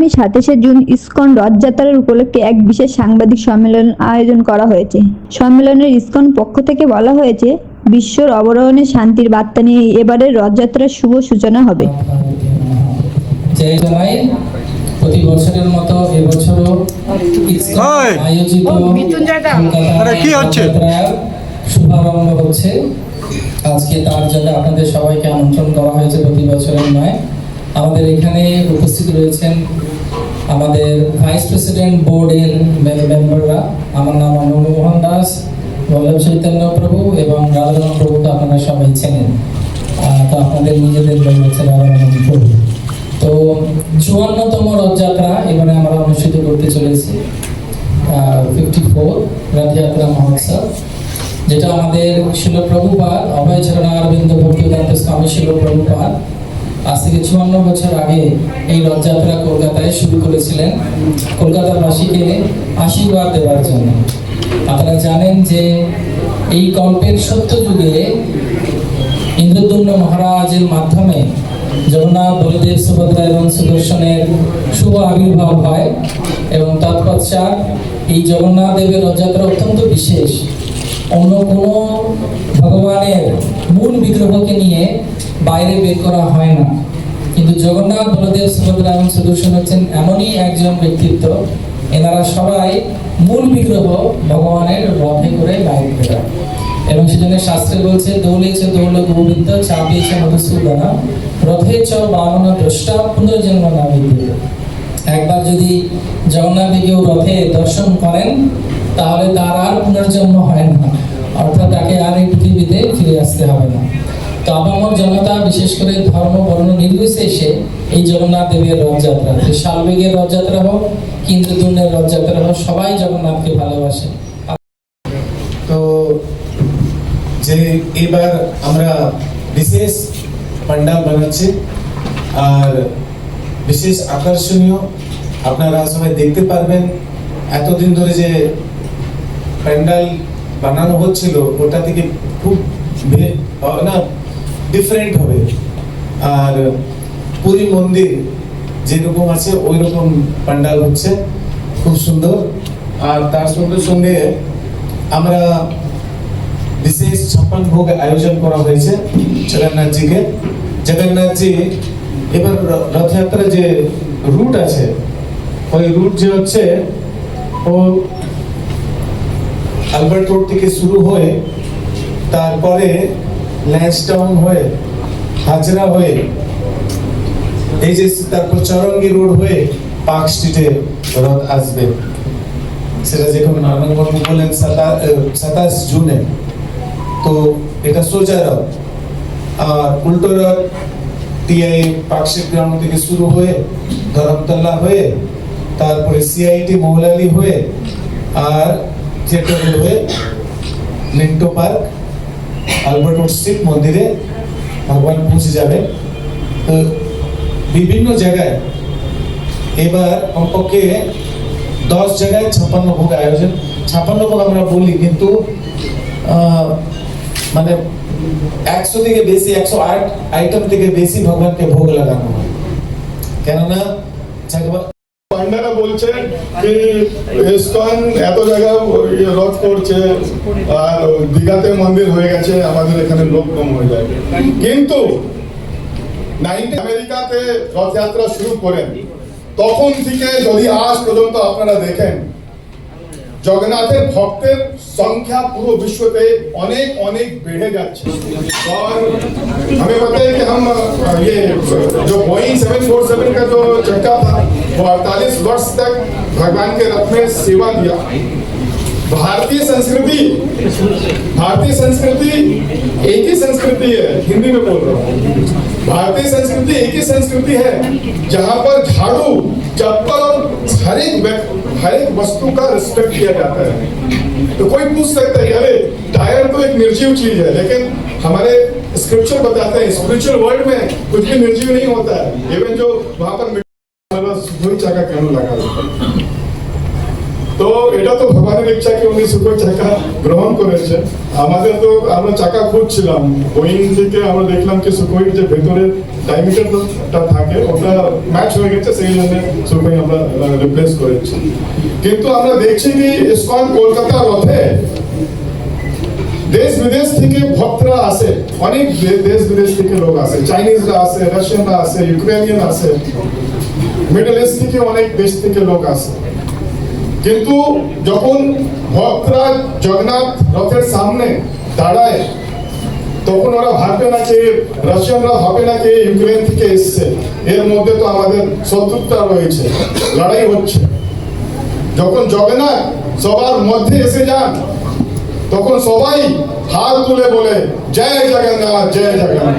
আগামী 27শে June ISKCON রথযাত্রার উপলক্ষে এক বিশেষ সাংবাদিক সম্মেলন আয়োজন করা হয়েছে। সম্মেলনের ইসকন পক্ষ থেকে বলা হয়েছে, বিশ্বর অবরোহণে শান্তির বার্তা নিয়ে এবারের রথযাত্রার শুভ সূচনা হবে। প্রতি বছরের মতো এবছরও আয়োজিত শুভারম্ভ হচ্ছে। আজকে তার জন্য আপনাদের সবাইকে আমন্ত্রণ করা হয়েছে, প্রতি বছরের নয়। আমাদের এখানে উপস্থিত রয়েছেন আমাদের ভাইস প্রেসিডেন্ট বোর্ডের মেম্বাররা। আমার নাম অনুমোহন দাস, বল্লভ চৈতন্য প্রভু এবং রাধারমণ প্রভুকে আপনারা সবাই চেনেন। তো আপনাদের নিজেদের হচ্ছে রাধারমণ প্রভু। তো 54তম রথযাত্রা এবারে আমরা অনুষ্ঠিত করতে চলেছি, 54 রথযাত্রা মহোৎসব, যেটা আমাদের শিল প্রভুপাদ অভয় চরণারবিন্দ ভক্তিবেদান্ত স্বামী শিল প্রভুপাদ আজ থেকে 54 বছর আগে এই রথযাত্রা কলকাতায় শুরু করেছিলেন, কলকাতাবাসীকে আশীর্বাদ দেওয়ার জন্য। আপনারা জানেন যে এই কল্পের সত্য যুগে ইন্দ্রদ্যুম্ন মহারাজের মাধ্যমে জগন্নাথ, বলদেব, সুভদ্রা এবং সুদর্শনের শুভ আবির্ভাব হয় এবং তৎপশ্চাৎ এই জগন্নাথ দেবের রথযাত্রা অত্যন্ত বিশেষ। অন্য কোনো ভগবানের মূল বিগ্রহকে নিয়ে বাইরে বের করা হয় না, কিন্তু জগন্নাথ, বলদেব, সুভদ্রা এবং সুদর্শন হচ্ছেন এমনই একজন ব্যক্তিত্ব, এনারা সবাই মূল বিগ্রহ ভগবানের রথে করে বাইরে বেরোয়। এবং সেজন্য শাস্ত্রে বলছে, দৌলেছে দৌল গোবিন্দ চাপিয়েছে মধুসূদন রথে চ বামন দ্রষ্টা পুনর্জন্ম না বিদ্যুৎ। একবার যদি জগন্নাথকে কেউ রথে দর্শন করেন তাহলে তার আর পুনর্জন্ম হয় না, অর্থাৎ তাকে আর এই পৃথিবীতে ফিরে আসতে হবে না। তো আপামর জনতা, বিশেষ করে ধর্ম বর্ণ নির্বিশেষে এই জগন্নাথ দেবের রথযাত্রা, শালবেগের রথযাত্রা হোক, ইন্দ্রদ্যুম্নের রথযাত্রা হোক, সবাই জগন্নাথকে ভালোবাসে। তো যে এবার আমরা বিশেষ পান্ডাল বানাচ্ছি আর বিশেষ আকর্ষণীয়, আপনারা সবাই দেখতে পারবেন। এতদিন ধরে যে প্যান্ডাল বানানো হচ্ছিল ওটা থেকে খুব না ডিফারেন্ট হবে। আর পুরী মন্দির যেরকম আছে ওই রকম প্যান্ডাল হচ্ছে, খুব সুন্দর। আর তার সঙ্গে সঙ্গে আমরা বিশেষ 56 ভোগ আয়োজন করা হয়েছে জগন্নাথজিকে। জগন্নাথজি এবার রথযাত্রা যে রুট আছে, ওই রুট যে হচ্ছে ও আলবার্ট রোড থেকে শুরু হয়ে তারপরে ল্যান্সটাউন হয়ে হাজরা হয়ে এই যে তারপর চরঙ্গি রোড হয়ে পার্ক স্ট্রিটে রথ আসবে। সেটা যেরকম নারায়ণবাবু বললেন 27 জুনে। তো এটা সোজা রথ, আর উল্টো রথ টিআই পার্কস্ট্রিট গ্রাউন্ড থেকে শুরু হয়ে ধরমতলা হয়ে তারপরে সিআইটি মৌলালি হয়ে আর থিয়েটার হয়ে Minto park Albert road street মন্দিরে ভগবান পৌঁছে যাবে। তো বিভিন্ন জায়গায় এবার কমপক্ষে 10 জায়গায় 56 ভোগ আয়োজন। 56 ভোগ আমরা বলি, কিন্তু মানে 100 থেকে বেশি, 108 আইটেম থেকে বেশি ভগবানকে ভোগ লাগানো হয়। কেননা পান্ডারা বলছে যে ইসকন এত জায়গা রথ করছে আর দীঘাতে মন্দির হয়ে গেছে, আমাদের এখানে লোক কম হয়ে যায়। কিন্তু আমেরিকাতে রথযাত্রা শুরু করেন তখন থেকে যদি আজ পর্যন্ত আপনারা দেখেন, জগন্নাথের ভক্তের সংখ্যা পুরো বিশ্বতে অনেক অনেক বেড়ে যাচ্ছে। और हमें पता है कि हम ये जो बोइंग 747 का जो चक्का था वो 48 वर्ष तक भगवान के रथ में सेवा दिया। भारतीय संस्कृति एक ही संस्कृति है, हिंदी में बोल रहा हूँ। भारतीय संस्कृति एक ही संस्कृति है जहाँ पर झाड़ू, चप्पल और हर एक वस्तु का रिस्पेक्ट किया जाता है। तो कोई पूछ सकता है, अरे टायर तो एक निर्जीव चीज है, लेकिन हमारे स्क्रिप्चर बताते हैं स्पिरिचुअल वर्ल्ड में कुछ भी निर्जीव नहीं होता है। इवन जो वहाँ पर चाका केन लगा তো এটা তো ভগবানের ইচ্ছা কি উনি সুখই চাকা গ্রহণ করেছে। আমাদের তো আমরা চাকা খুঁজছিলাম, বোয়িং থেকে আমরা দেখলাম কি সুখই যে ভেতরে ডায়ামিটারটা থাকে ওটা ম্যাচ হয়ে গেছে, সেই জন্য সবাই আমরা রিপ্লেস করেছি। কিন্তু আমরা দেখছি কি ইসকন কলকাতা রথে দেশ বিদেশ থেকে ভক্তরা আসে, অনেক দেশ বিদেশ থেকে লোক আসে, চাইনিজরা আসে, রাশিয়ানরা আসে, ইউক্রেনিয়ান আসে, মিডল ইস্ট থেকে অনেক দেশ থেকে লোক আসে। কিন্তু যখন ভক্তরা জগন্নাথ রথের সামনে দাঁড়ায় তখন ওরা ভাববে না যে রাশিয়ানরা ভাবে না যে ইউক্রেন থেকে এসছে, এর মধ্যে তো আমাদের শত্রুতা রয়েছে, লড়াই হচ্ছে। যখন জগন্নাথ সবার মধ্যে এসে যান তখন সবাই হাত তুলে বলে জয় জগন্নাথ, জয় জগন্নাথ।